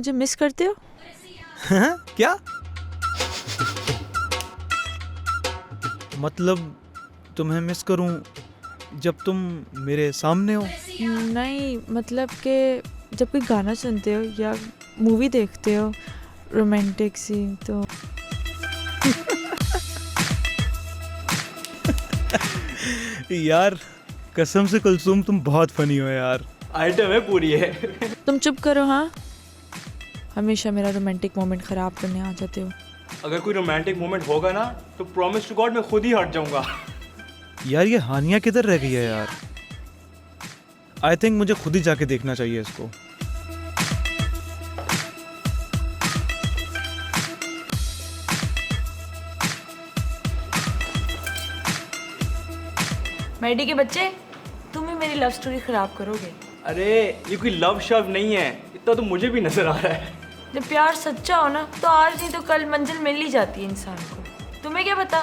मुझे मिस करते हो? क्या मतलब तुम्हें मिस करूं जब तुम मेरे सामने हो? नहीं, मतलब कि जब कोई गाना सुनते हो या मूवी देखते हो रोमांटिक सीन तो यार कसम से कुलसुम तुम बहुत फनी हो यार। आइटम है पूरी है। तुम चुप करो। हाँ, हमेशा मेरा रोमांटिक मोमेंट ख़राब करने आ जाते हो। अगर कोई रोमांटिक मोमेंट होगा ना तो प्रॉमिस टू गॉड मैं खुद ही हट जाऊंगा। यार ये हानिया किधर रह गई है यार? आई थिंक मुझे खुद ही जाके देखना चाहिए इसको। मैडी के बच्चे, तुम ही मेरी लव स्टोरी ख़राब करोगे। अरे ये कोई लव शव नहीं है, इतना तो मुझे भी नजर आ रहा है। जब प्यार सच्चा हो ना तो आज नहीं तो कल मंजिल मिल ही जाती है इंसान को। तुम्हें क्या पता,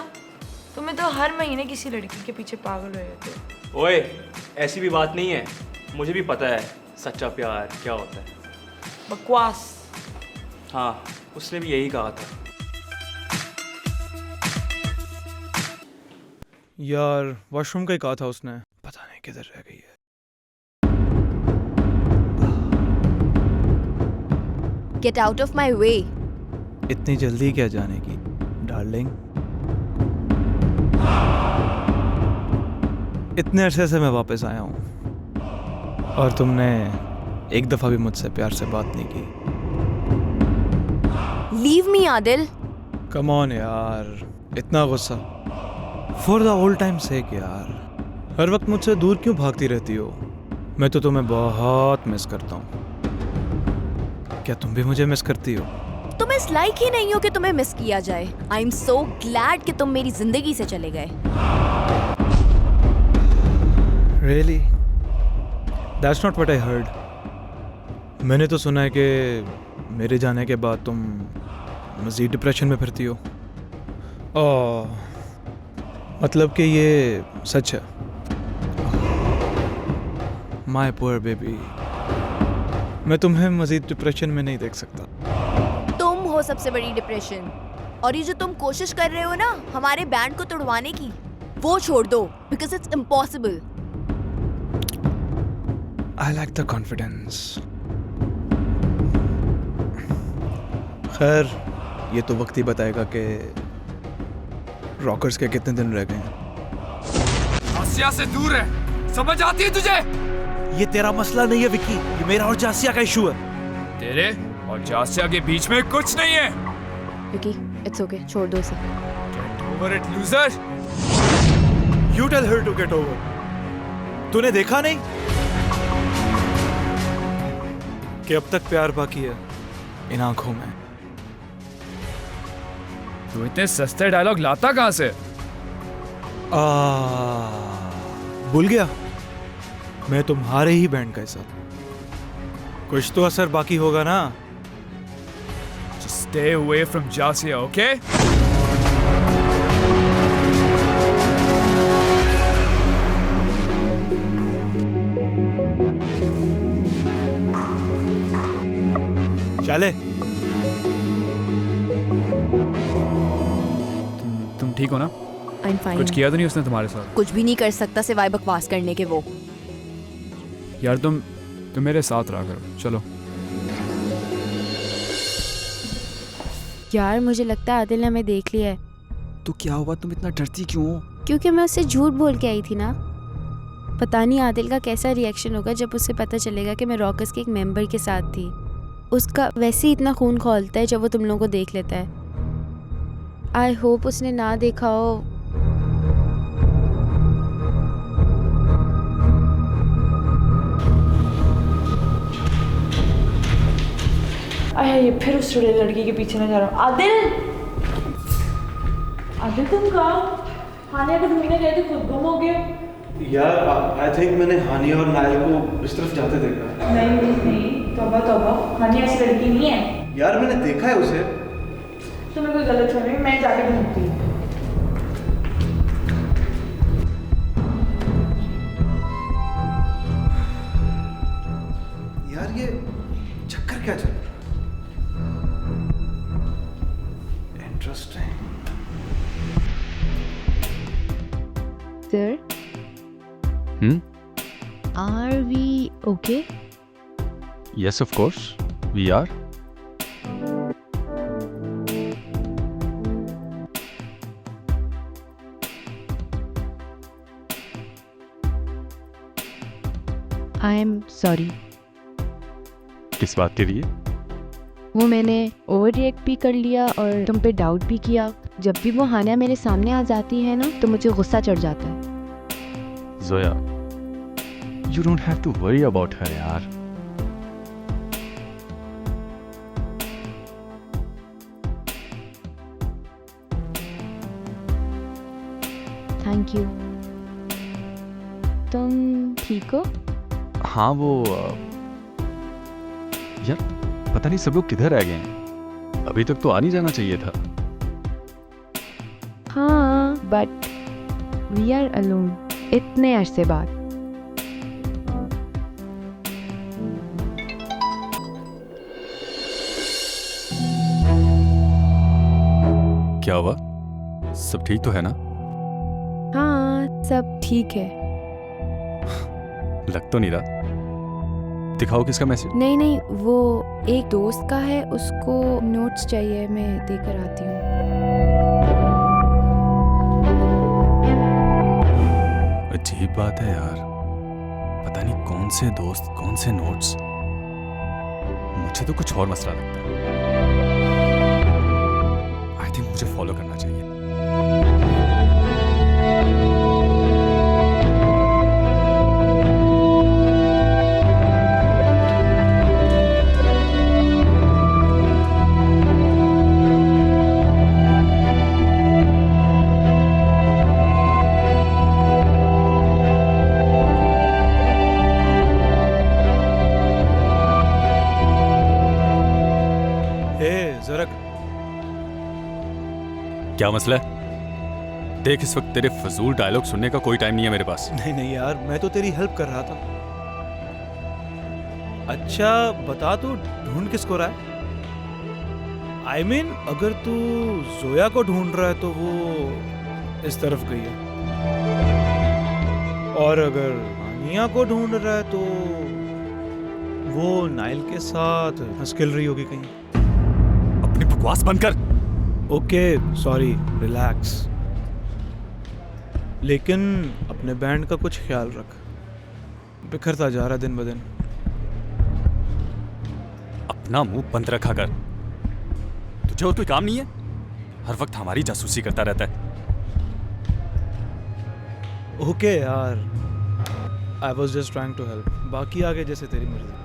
तुम्हें तो हर महीने किसी लड़की के पीछे पागल हो जाते हो। ओए ऐसी भी बात नहीं है, मुझे भी पता है सच्चा प्यार क्या होता है। बकवास। हाँ उसने भी यही कहा था। यार वॉशरूम का ही कहा था उसने, पता नहीं किधर रह गई है। Get out of my way. इतनी जल्दी क्या जाने की डार्लिंग? इतने अरसे से मैं वापस आया हूँ और तुमने एक दफा भी मुझसे प्यार से बात नहीं की। Leave me, Adil. Come on यार, इतना गुस्सा? फॉर द ओल्ड टाइम सेक यार, हर वक्त मुझसे दूर क्यों भागती रहती हो? मैं तो तुम्हें बहुत मिस करता हूँ। क्या तुम भी मुझे मिस करती हो? तुम इस लायक ही नहीं हो कि तुम्हें मिस किया जाए। आई एम सो ग्लैड कि तुम मेरी जिंदगी से चले गए। Really? That's not what I heard. मैंने तो सुना है कि मेरे जाने के बाद तुम मज़ीद डिप्रेशन में फिरती हो। ओह, मतलब कि ये सच है? माय पुअर बेबी, मैं तुम्हें मज़ीद डिप्रेशन में नहीं देख सकता। तुम हो सबसे बड़ी डिप्रेशन। और ये जो तुम कोशिश कर रहे हो ना हमारे बैंड को तोड़वाने की, वो छोड़ दो because it's impossible. I like the confidence. खैर ये तो वक्त ही बताएगा कि रॉकर्स के कितने दिन रह गए हैं। आसिया से दूर है, समझ आती है तुझे? ये तेरा मसला नहीं है विकी, ये मेरा और जासिया का इशू है। तेरे और जासिया के बीच में कुछ नहीं है। विकी, इट्स ओके, छोड़ दो इसे। Get over it, loser. You tell her to get over. तूने देखा नहीं कि अब तक प्यार बाकी है इन आंखों में? तू इतने सस्ते डायलॉग लाता कहाँ से? भूल गया, मैं तुम्हारे ही बैंड का हिस्सा था। कुछ तो असर बाकी होगा ना। Just stay away from Jasia, okay? चले। तुम ठीक हो ना? I am fine. कुछ किया तो नहीं उसने तुम्हारे साथ? कुछ भी नहीं कर सकता सिवाय बकवास करने के वो। यार तुम मेरे साथ रहा करो, चलो। यार मुझे लगता है आदिल ने हमें देख लिया है। तो क्या हुआ, तुम इतना डरती क्यों हो? क्योंकि मैं उससे झूठ बोल के आई थी ना। पता नहीं आदिल का कैसा रिएक्शन होगा जब उसे पता चलेगा कि मैं रॉकर्स के एक मेंबर के साथ थी। उसका वैसे ही इतना खून खौलता है जब वो तुम लोगों को देख लेता है। आई होप उसने ना देखा हो। अरे ये फिर उस लड़की के पीछे ना जा रहा हूँ। आदिल, आदिल तुम कहाँ? हानिया को ढूंढने गए थे, खुद गुम हो गए। यार आई थिंक मैंने हानिया और नायल को इस तरफ जाते देखा। नहीं, तौबा तौबा, हानिया ऐसी लड़की नहीं है। यार मैंने देखा है उसे। तुम्हें कोई गलत हो रही, मैं जाके ढूंढती हूँ। यार ये चक्कर क्या चल रहा है? Are we okay? Yes, of course, we are. I am sorry. किस बात के लिए? वो मैंने ओवर रिएक्ट भी कर लिया और तुम पे डाउट भी किया. जब भी वो हानिया मेरे सामने आ जाती है ना तो मुझे गुस्सा चढ़ जाता है. Zoya, you don't have to worry about her, यार. Thank you. तुम ठीक हो? हाँ वो यार पता नहीं सब लोग किधर रह गए हैं. अभी तक तो आ नहीं जाना चाहिए था. हाँ, बट वी आर अलोन इतने अरसे बाद. क्या हुआ? सब ठीक तो है ना? हाँ, सब ठीक है. लग तो नहीं रहा. दिखाओ किसका मैसेज. नहीं नहीं, वो एक दोस्त का है, उसको नोट्स चाहिए, मैं देकर आती हूँ. अजीब बात है यार. पता नहीं कौन से दोस्त कौन से नोट्स. मुझे तो कुछ और मसला लगता है. आई थिंक मुझे फॉलो करना चाहिए. क्या मसला है? देख इस वक्त तेरे फजूल डायलॉग सुनने का कोई टाइम नहीं है मेरे पास. नहीं नहीं यार, मैं तो तेरी हेल्प कर रहा था. अच्छा बता, तू ढूंढ किसको रहा है? I mean, अगर तू जोया को ढूंढ रहा है तो वो इस तरफ गई है, और अगर आनिया को ढूंढ रहा है तो वो नाइल के साथ हंस खेल रही होगी कहीं. अपनी बकवास बंद कर. Okay sorry, relax. लेकिन अपने बैंड का कुछ ख्याल रख. बिखरता जा रहा दिन ब दिन. अपना मुंह बंद रखा कर. तुझे और कोई काम नहीं है? हर वक्त हमारी जासूसी करता रहता है. ओके यार, I was just trying to help. बाकी आगे जैसे तेरी मर्जी.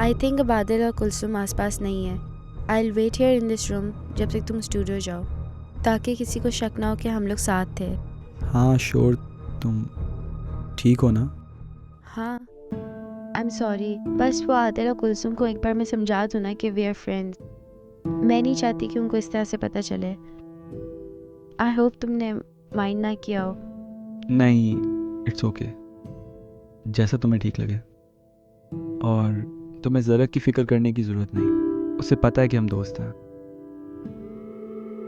आई थिंक बादल और कुलसुम आसपास नहीं है. I will wait here in this room जब तक तुम स्टूडियो जाओ, ताकि किसी को शक ना हो कि हम लोग साथ थे. हाँ श्योर. तुम ठीक हो ना? हाँ, आई एम सॉरी. बस वो आदिल और कुलसुम को एक बार मैं समझा दूँ ना कि वी आर फ्रेंड्स. मैं नहीं चाहती कि उनको इस तरह से पता चले. आई होप तुमने माइंड ना किया हो. नहीं, इट्स ओके. जैसा तुम्हें ठीक लगे. और तुम्हें ज़रा की फिक्र करने की ज़रूरत नहीं. उसे पता है कि हम दोस्त हैं,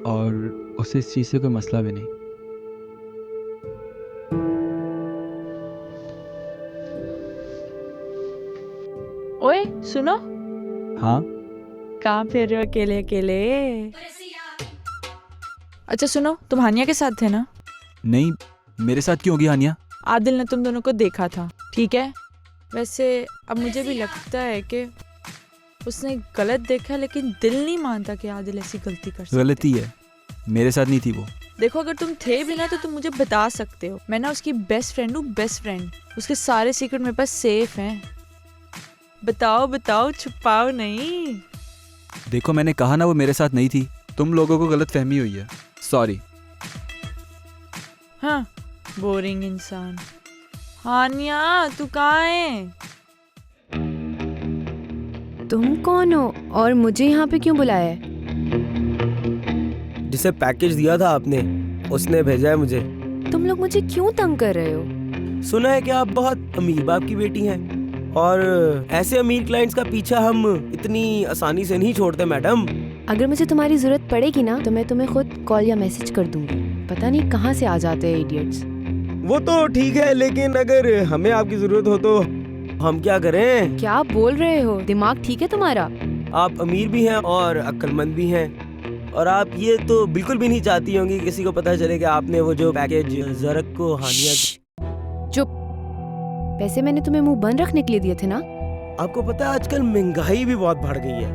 और उसे इस चीज़ से कोई मसला भी नहीं. ओए सुनो. हाँ, कहाँ फिर रहे हो अकेले अकेले? अच्छा सुनो, तुम हानिया के साथ थे ना? नहीं, मेरे साथ क्यों होगी हानिया? आदिल ने तुम दोनों को देखा था, ठीक है? वैसे अब मुझे भी लगता है कि उसने गलत देखा, लेकिन दिल नहीं मानता कि आदिल ऐसी गलती कर सकता. गलती है, मेरे साथ नहीं थी वो. देखो, अगर तुम थे भी ना तो तुम मुझे बता सकते हो. मैं ना उसकी बेस्ट फ्रेंड हूँ, बेस्ट फ्रेंड. उसके सारे सीक्रेट मेरे पास सेफ हैं. बताओ बताओ, छुपाओ नहीं. देखो, मैंने कहा ना वो मेरे साथ नहीं थी. तुम लोगों को गलत फहमी हुई है. सॉरी. हाँ, बोरिंग इंसान. हानिया तू कहाँ है? तुम कौन हो और मुझे यहाँ पे क्यों बुलाया है? जिसे पैकेज दिया था आपने, उसने भेजा है मुझे. तुम लोग मुझे क्यों तंग कर रहे हो? सुना है कि आप बहुत अमीर बाप की बेटी हैं. और ऐसे अमीर क्लाइंट्स का पीछा हम इतनी आसानी से नहीं छोड़ते मैडम। अगर मुझे तुम्हारी जरूरत पड़ेगी ना तो मैं तुम्हें खुद कॉल या मैसेज कर दूंगी। पता नहीं कहाँ से आ जाते हैं इडियट्स। वो तो ठीक है, लेकिन अगर हमें आपकी जरूरत हो तो हम क्या करें? क्या बोल रहे हो? दिमाग ठीक है तुम्हारा? आप अमीर भी हैं और अक्लमंद भी हैं, और आप ये तो बिल्कुल भी नहीं चाहती होंगी किसी को पता चले कि आपने वो जो पैकेज जरक को हानिया। चुप। पैसे मैंने तुम्हें मुंह बंद रखने के लिए दिए थे ना। आपको पता है आजकल महंगाई भी बहुत बढ़ गई है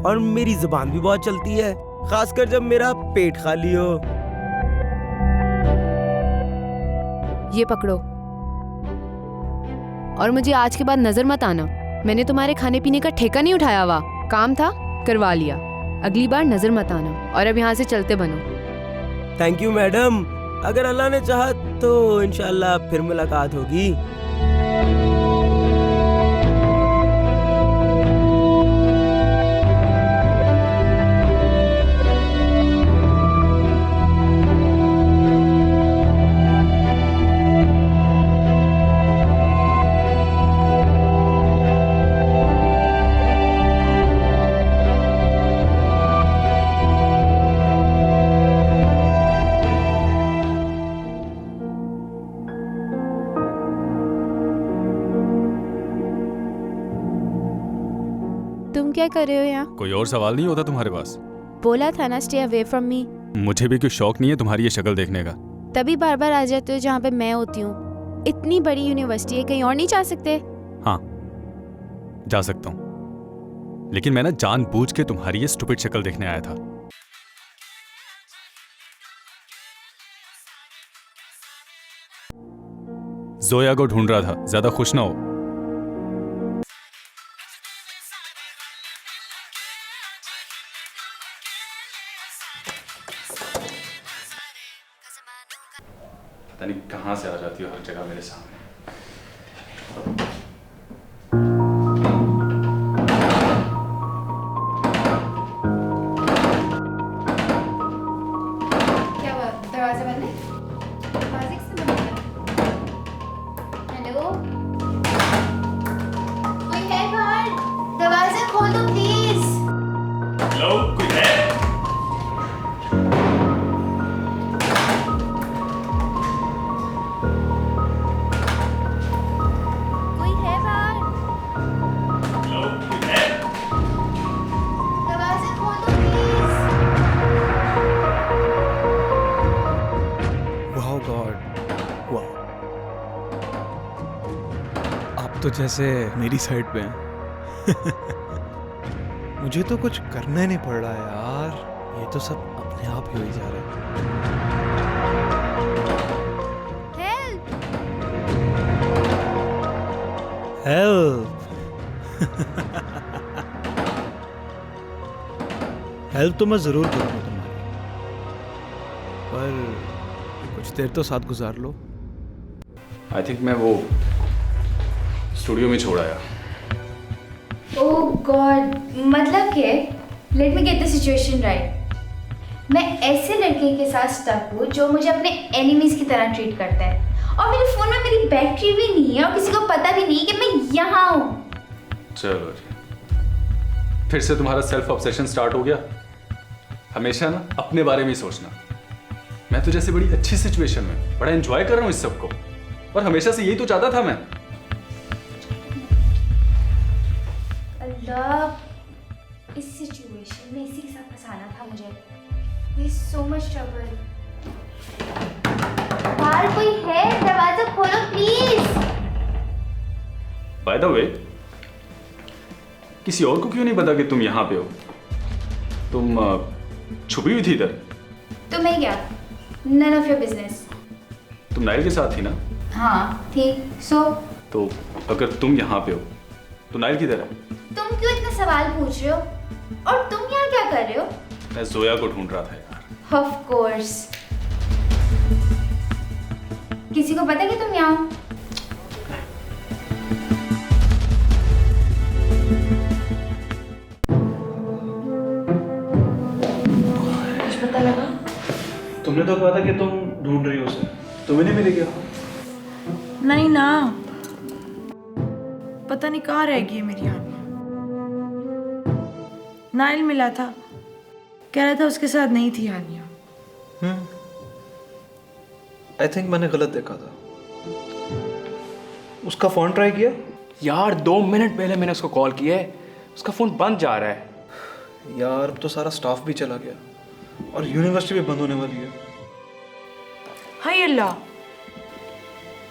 और मेरी जुबान भी बहुत चलती है, खासकर जब मेरा पेट खाली हो। ये पकड़ो, और मुझे आज के बाद नजर मत आना। मैंने तुम्हारे खाने पीने का ठेका नहीं उठाया हुआ, काम था करवा लिया। अगली बार नजर मत आना, और अब यहाँ से चलते बनो। थैंक यू मैडम, अगर अल्लाह ने चाहा तो इंशाल्लाह फिर मुलाकात होगी। तुम क्या कर रहे हो यहाँ? कोई और सवाल नहीं होता तुम्हारे पास? बोला था ना स्टे अवे फ्रॉम मी। मुझे भी कोई शौक नहीं है तुम्हारी ये शक्ल देखने का। तभी बार बार आ जाते हो जहाँ पे मैं होती हूँ। इतनी बड़ी यूनिवर्सिटी है, कहीं और नहीं जा सकते? हाँ जा सकता हूँ, लेकिन मैं ना जानबूझ के तुम्हारी ये स्टूपिड शक्ल देखने आया था। जोया को ढूंढ रहा था, ज्यादा खुश ना हो। पता नहीं कहाँ से आ जाती हो हर जगह मेरे सामने। क्या हुआ? दरवाजा बंद है? दरवाजे किसने बंद किया? हेलो? कोई है बाहर? दरवाजा खोल दो प्लीज। हेलो, कोई है? कोई है बाहर? हेलो, कोई है? दरवाजा खोल दो प्लीज। वाह गॉड, वाह, आप तो जैसे मेरी साइड पे हैं। मुझे तो कुछ करना ही नहीं पड़ रहा है यार, ये तो सब अपने आप ही हो ही जा रहा है। हेल्प! हेल्प हेल्प तो मैं जरूर करूंगा तुम्हारी, पर कुछ देर तो साथ गुजार लो। आई थिंक मैं वो स्टूडियो में छोड़ आया। ओह गॉड, मतलब कि let me get the situation right. मैं ऐसे लड़के के साथ स्टक हूँ जो मुझे अपने एनिमीज की तरह ट्रीट करता है, और मेरे फोन में मेरी बैटरी भी नहीं है और किसी को पता भी नहीं कि मैं यहाँ हूँ। चलो जी, फिर से तुम्हारा सेल्फ ऑब्सेशन स्टार्ट हो गया। हमेशा ना अपने बारे में ही सोचना। मैं तो जैसे बड़ी अच्छी सिचुएशन में बड़ा एंजॉय कर रहा हूँ इस सबको, और हमेशा से यही तो चाहता था मैं। अल्लाह, इस सिचुएशन में इसी के साथ फंसाना था मुझे। There is so much trouble. बाहर कोई है? दरवाजा खोलो प्लीज। बाय द वे, किसी और को क्यों नहीं पता कि तुम यहाँ पे हो? तुम छुपी हुई थी इधर। तुम्हें क्या? None of your business. तुम नाइल के साथ थी ना? हाँ ठीक। तो अगर तुम यहाँ पे हो तो नाइल किधर है? तुम क्यों इतने सवाल पूछ रहे हो? और तुम यहाँ क्या कर रहे हो? मैं जोया को ढूंढ रहा था यार। Of course. किसी को पता कि तुम यहाँ हो? कुछ पता लगा? तुमने तो कहा था कि तुम ढूंढ रही हो उसे, तुम्हें नहीं मिलेगा? नहीं ना, पता नहीं कहाँ रह गई है मेरी हानिया। नाइल मिला था, कह रहा था उसके साथ नहीं थी हानिया। आई थिंक मैंने गलत देखा था। उसका फ़ोन ट्राई किया? यार 2 मिनट पहले मैंने उसको कॉल किया है, उसका फ़ोन बंद जा रहा है। यार अब तो सारा स्टाफ भी चला गया और यूनिवर्सिटी भी बंद होने वाली है। हाय अल्लाह,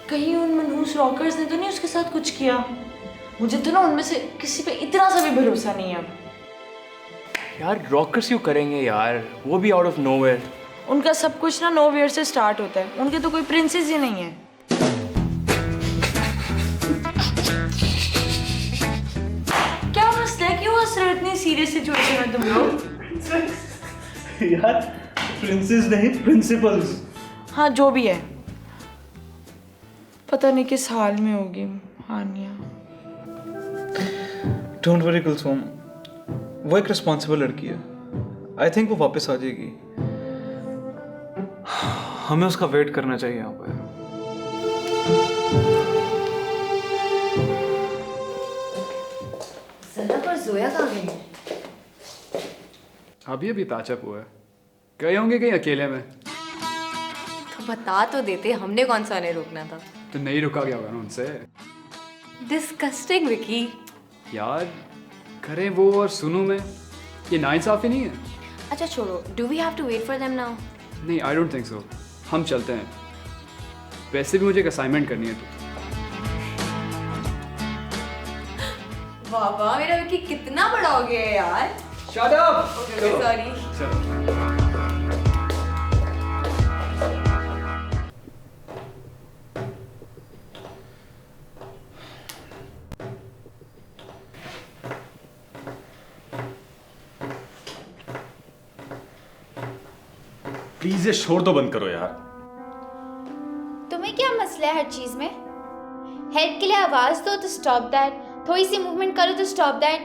कहीं उन मनहूस रॉकर्स ने तो नहीं उसके साथ कुछ किया? मुझे तो ना उनमें से किसी पे इतना सा भी भरोसा नहीं है अब। यार रॉकर्स क्यों करेंगे यार, वो भी आउट ऑफ नोवेयर। उनका सब कुछ ना नोवेयर से स्टार्ट होता है, उनके तो कोई प्रिंसेस ही नहीं है। क्या मसला है, क्यों हंस रहे हो इतनी सीरियस सिचुएशन में तुम लोग? यार प्रिंसेस नहीं, प्रिंसिपल्स। हाँ जो भी है, पता नहीं किस हाल में होगी हानिया। डोंट वरी कुलसुम, वो एक रिस्पॉन्सिबल लड़की है। आई थिंक वो वापस आ जाएगी। हमें उसका वेट करना चाहिए यहाँ पे। ज़रक और ज़ोया कहाँ गई? अभी अभी पैचअप हुआ है, गए होंगे कहीं अकेले में। तो बता तो देते, हमने कौन सा उन्हें रोकना था। तो नहीं रुका गया होगा ना उनसे। डिस्कस्टिंग विकी। यार करें वो और सुनूं मैं, ये नाइंसाफी नहीं है? अच्छा छोड़ो, do we have to wait for them now? नहीं, आई डोंट थिंक सो। हम चलते हैं, वैसे भी मुझे एक असाइनमेंट करनी है। तो वाह वाह, मेरा विकी कितना बड़ा हो गया है यार। Shut up. सॉरी। प्लीज ये शोर तो बंद करो यार। तुम्हें क्या मसला है हर चीज में? हेल्प के लिए आवाज दो तो स्टॉप दैट, थोड़ी सी मूवमेंट करो तो स्टॉप दैट।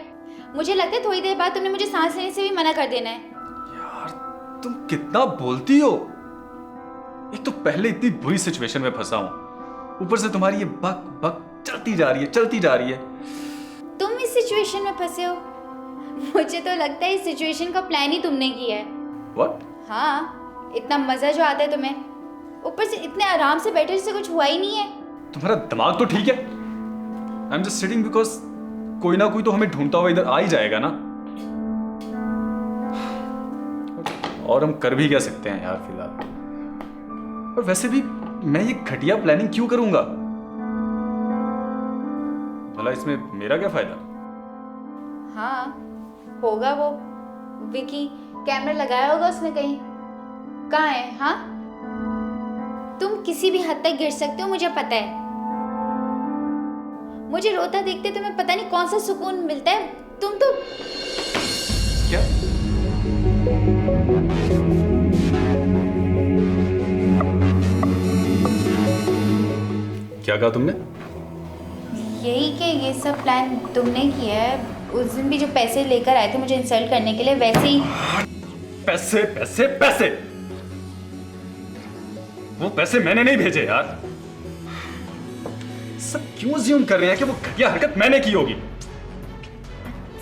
मुझे लगता है थोड़ी देर बाद तुमने मुझे सांस लेने से भी मना कर देना है। यार तुम कितना बोलती हो। एक तो पहले इतनी बुरी सिचुएशन में फंसा हूं, ऊपर से तुम्हारी ये बक बक चलती जा रही है। तुम इस सिचुएशन में फंसे हो? मुझे तो लगता है इस सिचुएशन का प्लान ही तुमने किया है। व्हाट? हाँ, इतना मजा जो आता है तुम्हें, ऊपर से इतने आराम से बैठे जैसे कुछ हुआ ही नहीं है। तुम्हारा दिमाग तो ठीक है। I am just sitting because कोई ना कोई तो हमें ढूंढता हुआ इधर आ ही जाएगा ना। और हम कर भी क्या सकते हैं यार फिलहाल। और वैसे भी मैं ये घटिया प्लानिंग क्यों करूंगा? भला इसमें मेरा क्या फायदा? हाँ होगा वो। विकी कैमरा लगाया होगा उसने कहीं। कहाँ है? हाँ, तुम किसी भी हद तक गिर सकते हो, मुझे पता है। मुझे रोता देखते तुम्हें पता नहीं कौन सा सुकून मिलता है। तुम तो क्या? क्या कहा तुमने? यही कि ये सब प्लान तुमने किया है। उस दिन भी जो पैसे लेकर आए थे मुझे इंसल्ट करने के लिए, वैसे ही। पैसे पैसे पैसे, वो पैसे मैंने नहीं भेजे यार। सब क्यों अज्यूम कर रहे हैं कि वो घटिया हरकत मैंने की होगी?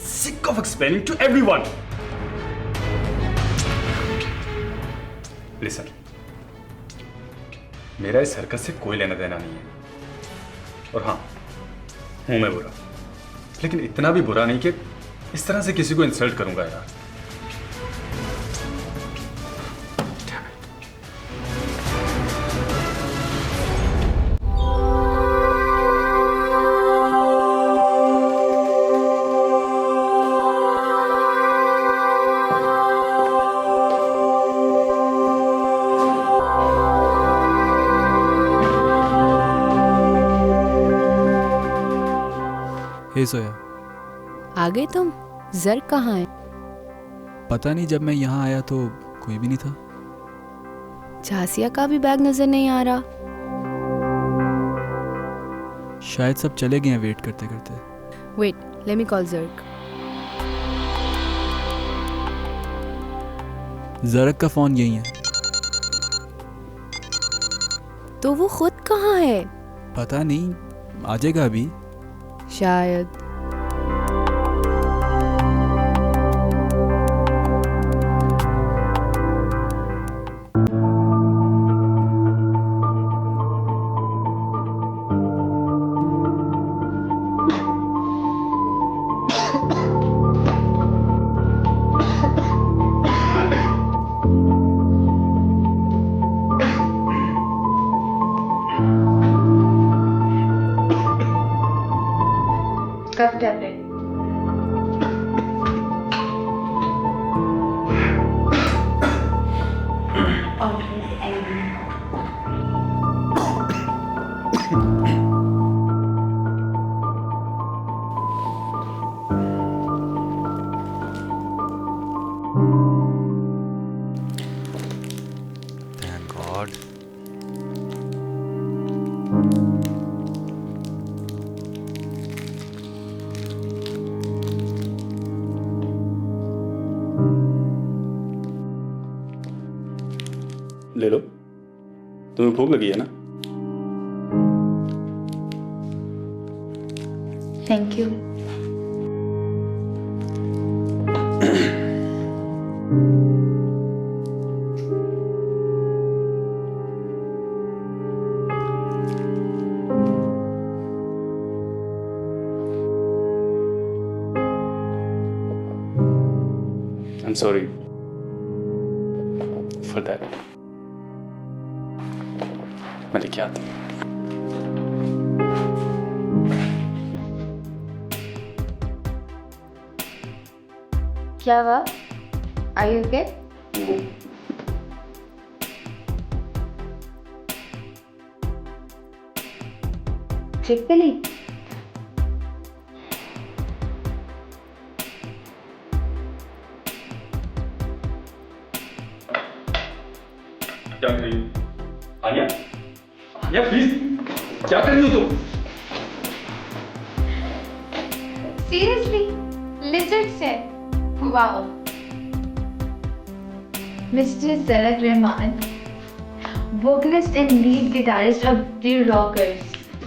Sick of explaining to everyone. Listen, मेरा इस हरकत से कोई लेना देना नहीं है। और हाँ, हूं मैं बुरा, लेकिन इतना भी बुरा नहीं कि इस तरह से किसी को इंसल्ट करूंगा यार। हे सोया, आ गए तुम? जर कहाँ है? पता नहीं, जब मैं यहाँ आया तो कोई भी नहीं था। झांसिया का भी बैग नजर नहीं आ रहा। शायद सब चले गए हैं वेट करते करते। वेट, लेट मी कॉल जर्क। जरक का फोन यही है। तो वो खुद कहाँ है? पता नहीं, आ जाएगा अभी। शायद। कफ टैबलेट। Thank God. ले लो, तुम्हें भूख लगी है ना? Thank you. I'm sorry for that. मैं लेके आता हूँ। क्या हुआ? Are you okay? छिपकली? क्या कर रही हो? आन्या? आन्या प्लीज, क्या कर रही हो तुम? Seriously? Lizards है? Wow. Mr. Zarak Rahman, vocalist and lead guitarist of The Rockers.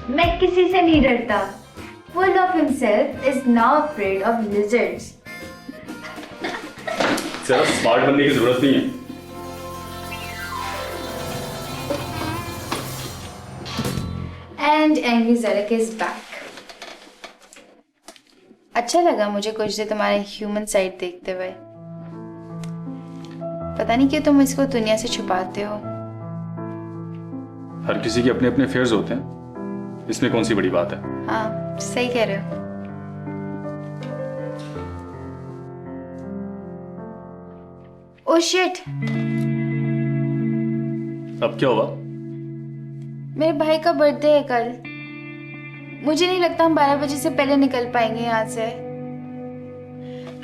मैं किसी से नहीं डरता. Full of himself is now afraid of lizards. ज़रा स्मार्ट बनने की जरूरत नहीं है। And Angry Zarak is back. अच्छा लगा मुझे कुछ देर तुम्हारे ह्यूमन साइड देखते हुए। पता नहीं क्यों तुम इसको दुनिया से छुपाते हो। हर किसी के अपने अपने फेयर्स होते हैं, इसमें कौन सी बड़ी बात है? हाँ, सही कह रहे हो। ओह शिट, अब क्या हुआ? मेरे भाई का बर्थडे है कल। मुझे नहीं लगता हम 12 बजे से पहले निकल पाएंगे यहाँ से।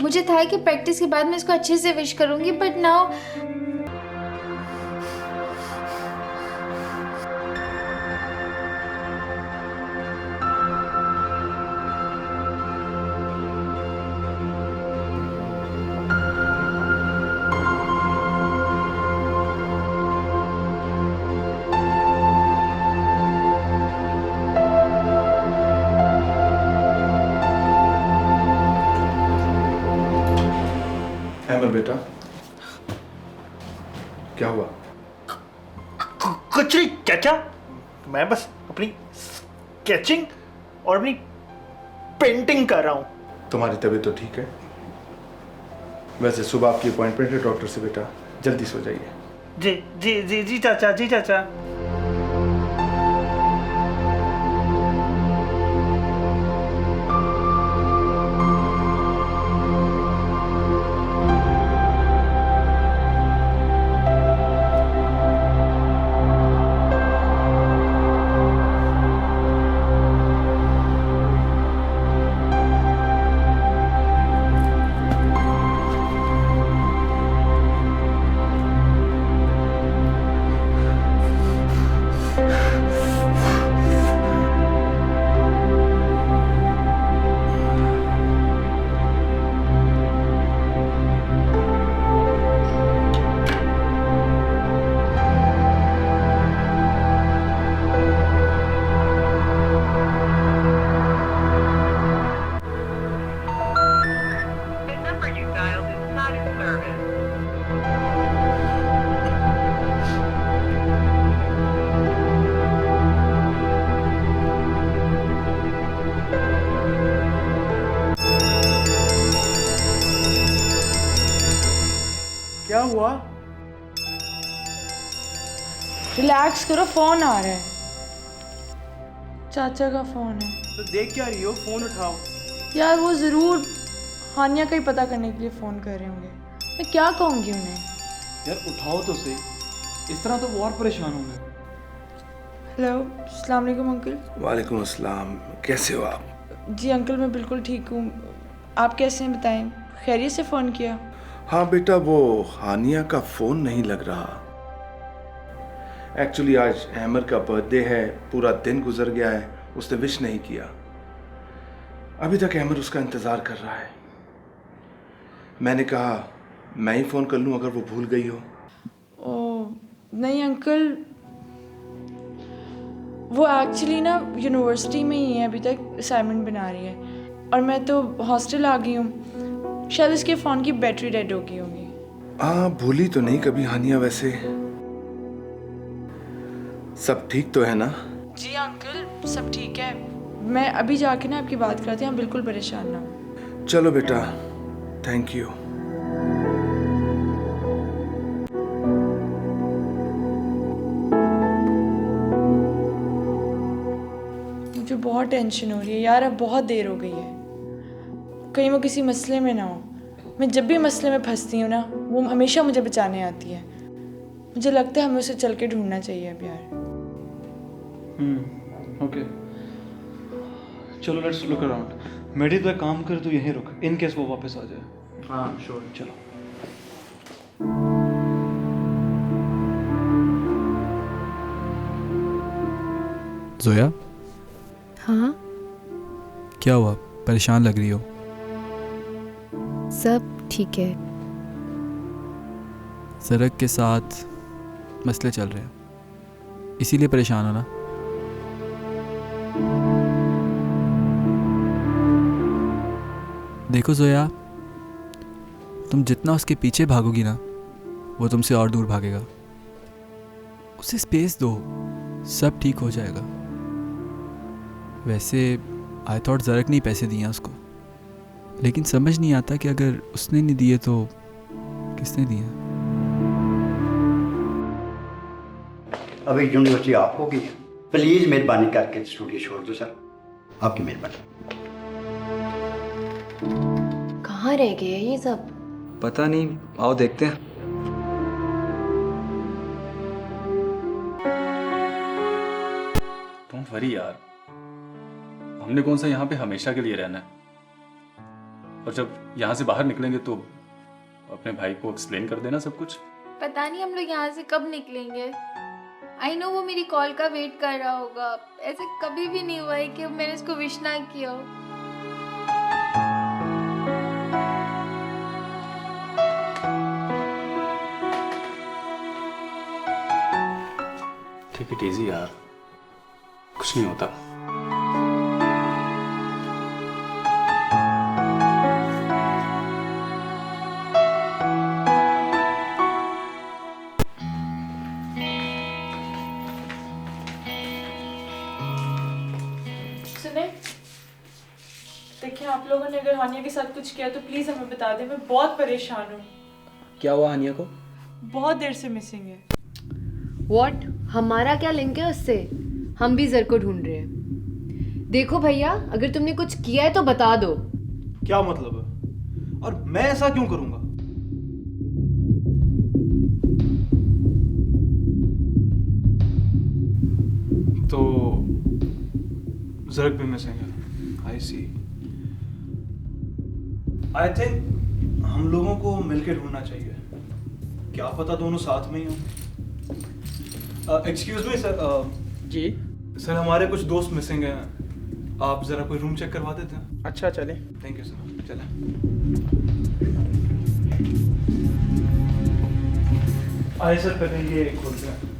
मुझे था कि प्रैक्टिस के बाद मैं इसको अच्छे से विश करूंगी, बट नाउ अमर बेटा, क्या हुआ? कुछ नहीं चाचा, मैं बस अपनी स्केचिंग और अपनी पेंटिंग कर रहा हूँ। तुम्हारी तबीयत तो ठीक है? वैसे सुबह आपकी अपॉइंटमेंट है डॉक्टर से बेटा, जल्दी सो जाइए। जी जी जी जी चाचा, जी चाचा। क्या हुआ? रिलैक्स करो, फोन आ रहा है, चाचा का फोन है। तो देख क्या रही हो? फोन उठाओ। यार वो ज़रूर हानिया का ही पता करने के लिए फ़ोन कर रहे होंगे, मैं क्या कहूँगी उन्हें। यार उठाओ तो सही, इस तरह तो वो और परेशान होंगे। हेलो, अस्सलाम वालेकुम अंकल। वालेकुम अस्सलाम, कैसे हो आप? जी अंकल मैं बिल्कुल ठीक हूँ, आप कैसे हैं बताएं? खैरियत से फ़ोन किया? हाँ बेटा, वो हानिया का फ़ोन नहीं लग रहा। एक्चुअली आज अहमर का बर्थडे है, पूरा दिन गुजर गया है, उसने विश नहीं किया। अभी तक अहमर उसका इंतज़ार कर रहा है। मैंने कहा मैं ही फ़ोन कर लूँ अगर वो भूल गई हो। ओह नहीं अंकल, वो एक्चुअली ना यूनिवर्सिटी में ही है, अभी तक असाइनमेंट बना रही है और मैं तो हॉस्टल आ गई हूँ। शायद इसके फ़ोन की बैटरी डेड हो गई होगी। हाँ, भूली तो नहीं कभी हानिया। वैसे सब ठीक तो है ना? जी अंकल सब ठीक है, मैं अभी जाके ना आपकी बात कराती हूँ, आप बिल्कुल परेशान ना हो। चलो बेटा, थैंक यू। मुझे बहुत टेंशन हो रही है यार, अब बहुत देर हो गई है, कहीं वो किसी मसले में ना हो। मैं जब भी मसले में फंसती हूँ ना, वो हमेशा मुझे बचाने आती है। मुझे लगता है हमें उसे चल के ढूंढना चाहिए अब यार। ओके, चलो लेट्स लुक अराउंड। मेडी तो एक काम कर, तू यहीं रुक, इन केस वो वापस आ जाए। हाँ श्योर। चलो। जोया, हाँ क्या हुआ? परेशान लग रही हो। सब ठीक है। सरक के साथ मसले चल रहे हैं, इसीलिए परेशान हो ना? देखो जोया, तुम जितना उसके पीछे भागोगी ना, वो तुमसे और दूर भागेगा। उसे स्पेस दो, सब ठीक हो जाएगा। वैसे आई थॉट ज़रक ने पैसे दिए उसको, लेकिन समझ नहीं आता कि अगर उसने नहीं दिए तो किसने दिए। अभी यूनिवर्सिटी आपको की, प्लीज़ मेहरबानी करके स्टूडियो छोड़ दो सर, आपकी मेहरबानी। कहाँ रह गए ये सब? पता नहीं, आओ देखते हैं। डोंट वरी यार, हमने कौन सा यहाँ पे हमेशा के लिए रहना है। और जब यहाँ से बाहर निकलेंगे तो अपने भाई को एक्सप्लेन कर देना सब कुछ। पता नहीं हम लोग यहाँ से कब निकलेंगे। आई नो वो मेरी कॉल का वेट कर रहा होगा। ऐसे कभी भी नहीं हुआ है कि मैंने उसको विश ना किया हो। ठीक है टीजी यार, कुछ नहीं होता। सुने, देखिए आप लोगों ने अगर हानिया के साथ कुछ किया तो प्लीज हमें बता दें, मैं बहुत परेशान हूँ। क्या हुआ हानिया को? बहुत देर से मिसिंग है। व्हाट? हमारा क्या लिंक है उससे? हम भी जर को ढूंढ रहे हैं। देखो भैया, अगर तुमने कुछ किया है तो बता दो। क्या मतलब है? और मैं ऐसा क्यों करूंगा? तो ज़रक भी मिसिंग है। आई सी। आई थिंक हम लोगों को मिलकर ढूंढना चाहिए। क्या पता दोनों साथ में ही हों। Excuse me sir. जी सर, हमारे कुछ दोस्त मिसिंग हैं, आप ज़रा कोई रूम चेक करवा देते हैं? अच्छा चले। थैंक यू सर, चलें। आए सर, पहले ये खोलते हैं।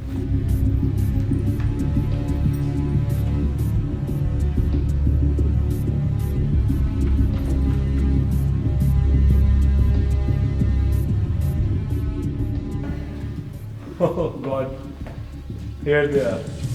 God. Here they are.